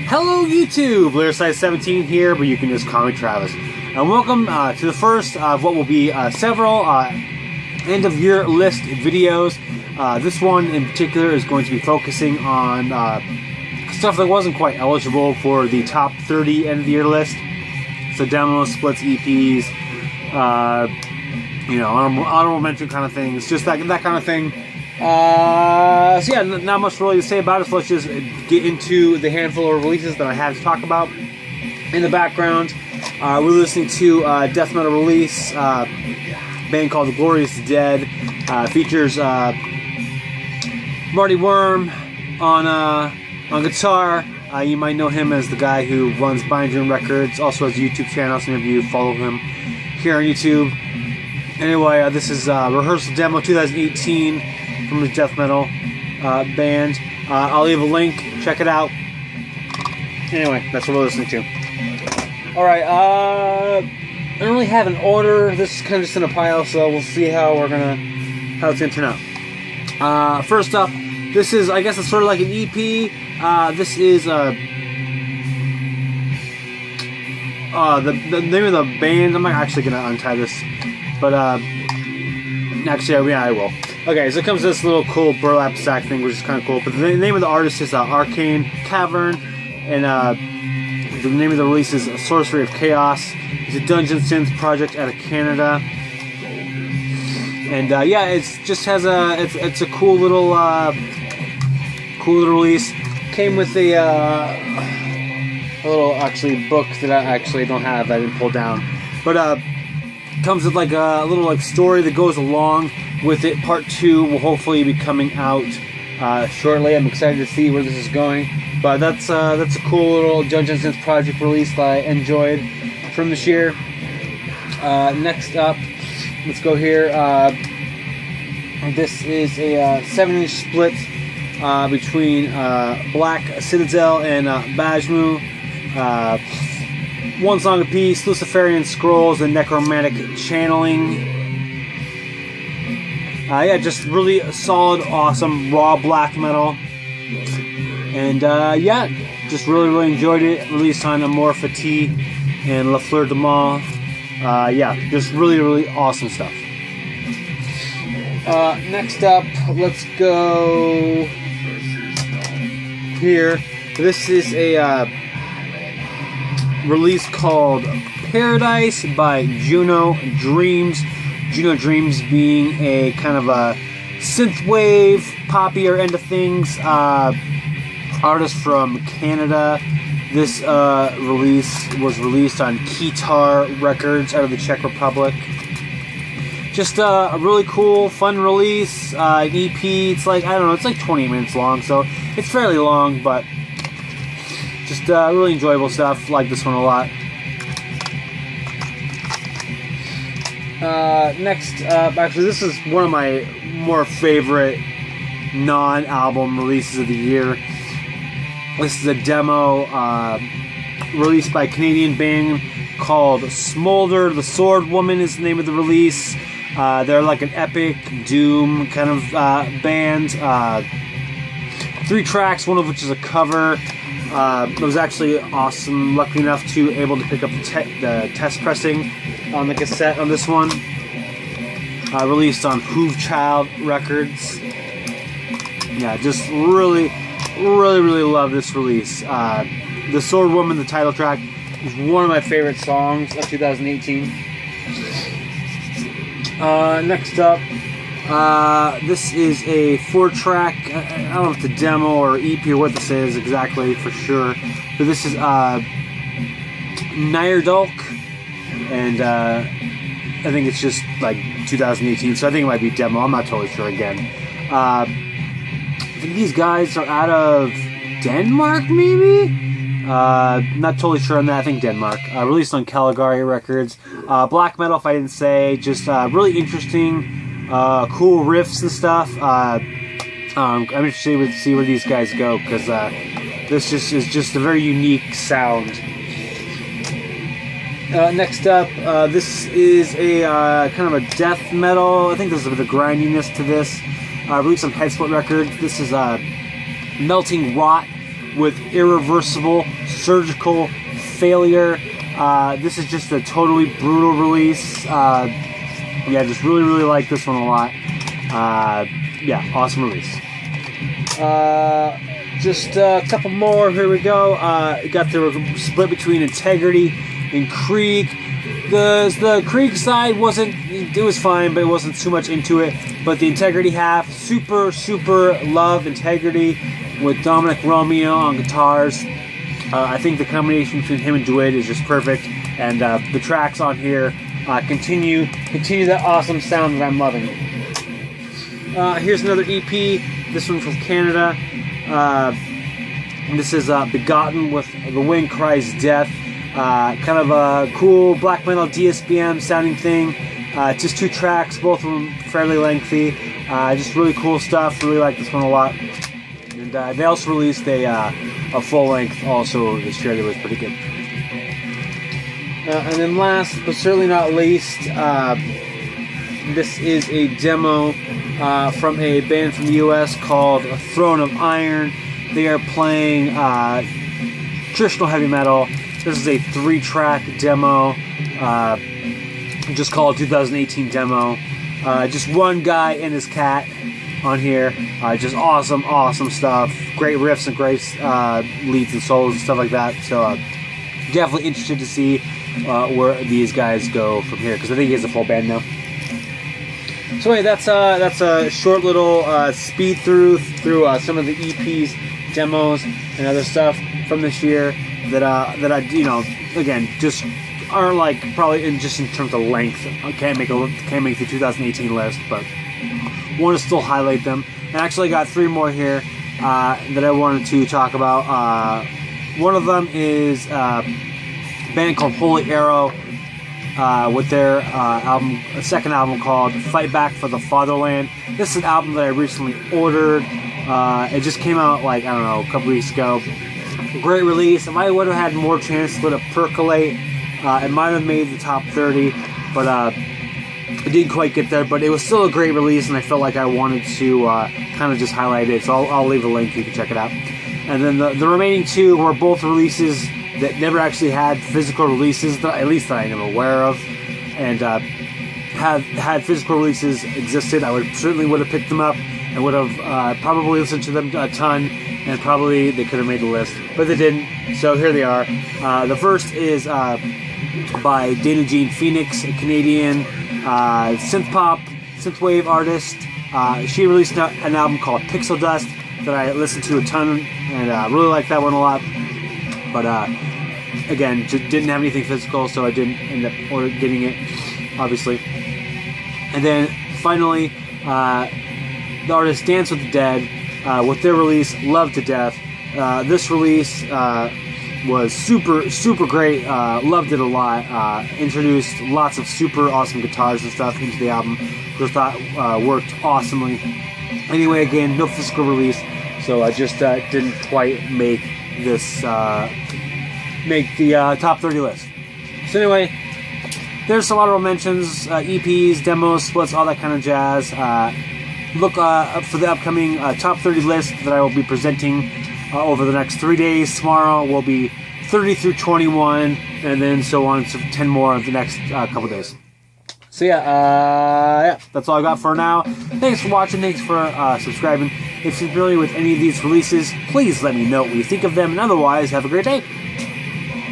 Hello YouTube, Size17 here, but you can just call me Travis. And welcome to the first of what will be several end of year list videos. This one in particular is going to be focusing on stuff that wasn't quite eligible for the top 30 end of the year list. So demos, splits, EPs, you know, honorable mention kind of things, just that kind of thing. So yeah, not much really to say about it, so let's just get into the handful of releases that I have to talk about. In the background, we're listening to death metal release, band called The Glorious Dead, features Marty Worm on guitar. You might know him as the guy who runs Bind Records, also has a YouTube channel, some of you follow him here on YouTube. Anyway, this is Rehearsal Demo 2018 from the death metal band. I'll leave a link, check it out. Anyway, that's what we're listening to. Alright, I don't really have an order. This is kind of just in a pile, so we'll see how it's gonna turn out. First up, this is, I guess it's sort of like an EP. This is the name of the band. I'm not actually gonna untie this, but actually, yeah, I will. Okay, so it comes to this little cool burlap sack thing, which is kind of cool. But the name of the artist is Arcane, Cavern, and the name of the release is Sorcery of Chaos. It's a dungeon synth project out of Canada, and yeah, it's just has it's a cool little release. Came with a little book that I actually don't have. I didn't pull down, but comes with like a little story that goes along with it. Part 2 will hopefully be coming out shortly. I'm excited to see where this is going. But that's a cool little Dungeon Synth project release that I enjoyed from this year. Next up, let's go here. This is a 7-inch split between Black Citadel and Bašmu. One song apiece, Luciferian Scrolls and Necromantic Channeling. Yeah, just really solid, awesome, raw black metal. And yeah, just really enjoyed it. Released on Amorpha T and La Fleur de Mal. Yeah, just really awesome stuff. Next up, let's go here. This is a release called Paradise by Juno Dreams. Juno Dreams being a kind of a synthwave, poppier end of things artist from Canada. This release was released on Guitar Records out of the Czech Republic. Just a really cool, fun release. An EP. It's like, I don't know, it's like 20 minutes long, so it's fairly long, but just really enjoyable stuff. Like this one a lot. Next up, actually, this is one of my more favorite non-album releases of the year. This is a demo released by a Canadian band called Smoulder. The Sword Woman is the name of the release. They're like an epic doom kind of band. 3 tracks, one of which is a cover. It was actually awesome. Lucky enough to able to pick up the test pressing on the cassette on this one. Released on Hoovchild Records. Yeah, just really love this release. The Sword Woman, the title track, is one of my favorite songs of 2018. Next up, this is a 4-track, I don't know if it's a demo or EP or what this is exactly for sure, but this is Nyredolk, and I think it's just like 2018, so I think it might be demo. I'm not totally sure again. I think these guys are out of Denmark, maybe? Not totally sure on that. I think Denmark. Released on Caligari Records. Black metal, if I didn't say. Just really interesting, cool riffs and stuff. I'm interested to see where these guys go, because this is just a very unique sound. Next up, this is a kind of a death metal. I think there's a bit of grindiness to this. Released on Headsplit Records. This is Melting Rot with Irreversible, Surgical Failure. This is just a totally brutal release. Yeah, just really like this one a lot. Yeah, awesome release. Just a couple more. Here we go. Got the split between Integrity and Krieg. The Krieg side it was fine, but it wasn't too much into it. But the Integrity half, super love Integrity with Dominic Romeo on guitars. I think the combination between him and Dwight is just perfect, and the tracks on here continue that awesome sound that I'm loving. Here's another EP. This one from Canada. This is Begotten with The Wind Cries Death. Kind of a cool black metal DSBM sounding thing. Just 2 tracks, both of them fairly lengthy. Just really cool stuff. Really like this one a lot. And they also released a full length also this year that was pretty good. And then last but certainly not least, this is a demo from a band from the US called Throne of Iron. They are playing traditional heavy metal. This is a 3-track demo, just called 2018 demo. Just one guy and his cat on here. Just awesome stuff. Great riffs and great leads and solos and stuff like that. So definitely interested to see where these guys go from here, because I think he has a full band now. So anyway, that's a short little speed through some of the EPs, demos, and other stuff from this year that I again just are like probably in terms of length. I can't make the 2018 list, but want to still highlight them. I actually got 3 more here that I wanted to talk about. One of them is a band called Holyarrow with their second album called Fight Back for the Fatherland. This is an album that I recently ordered. It just came out like, I don't know, a couple weeks ago. Great release. If I would have had more chance to let it percolate, it might have made the top 30, but it didn't quite get there. But it was still a great release, and I felt like I wanted to kind of just highlight it. So I'll leave a link, you can check it out. And then the remaining 2 were both releases that never actually had physical releases, at least that I am aware of. And had physical releases existed, I certainly would have picked them up. I would have probably listened to them a ton, and probably they could have made the list, but they didn't. So here they are. The first is by Dana Jean Phoenix, a Canadian synth-pop, synthwave artist. She released an album called PixelDust that I listened to a ton, and really like that one a lot. But again, just didn't have anything physical, so I didn't end up getting it, obviously. And then finally, the artist Dance with the Dead with their release Love to Death. This release was super great. Loved it a lot. Introduced lots of super awesome guitars and stuff into the album, which I thought worked awesomely. Anyway, again, no physical release, so I just didn't quite make this make the top 30 list. So anyway, there's some honorable mentions, EPs, demos, splits, all that kind of jazz. Look for the upcoming top 30 list that I will be presenting over the next 3 days. Tomorrow will be 30 through 21, and then so on, so 10 more of the next couple days. So yeah, that's all I got for now. Thanks for watching, thanks for subscribing. If you're familiar with any of these releases, please let me know what you think of them, and otherwise, have a great day.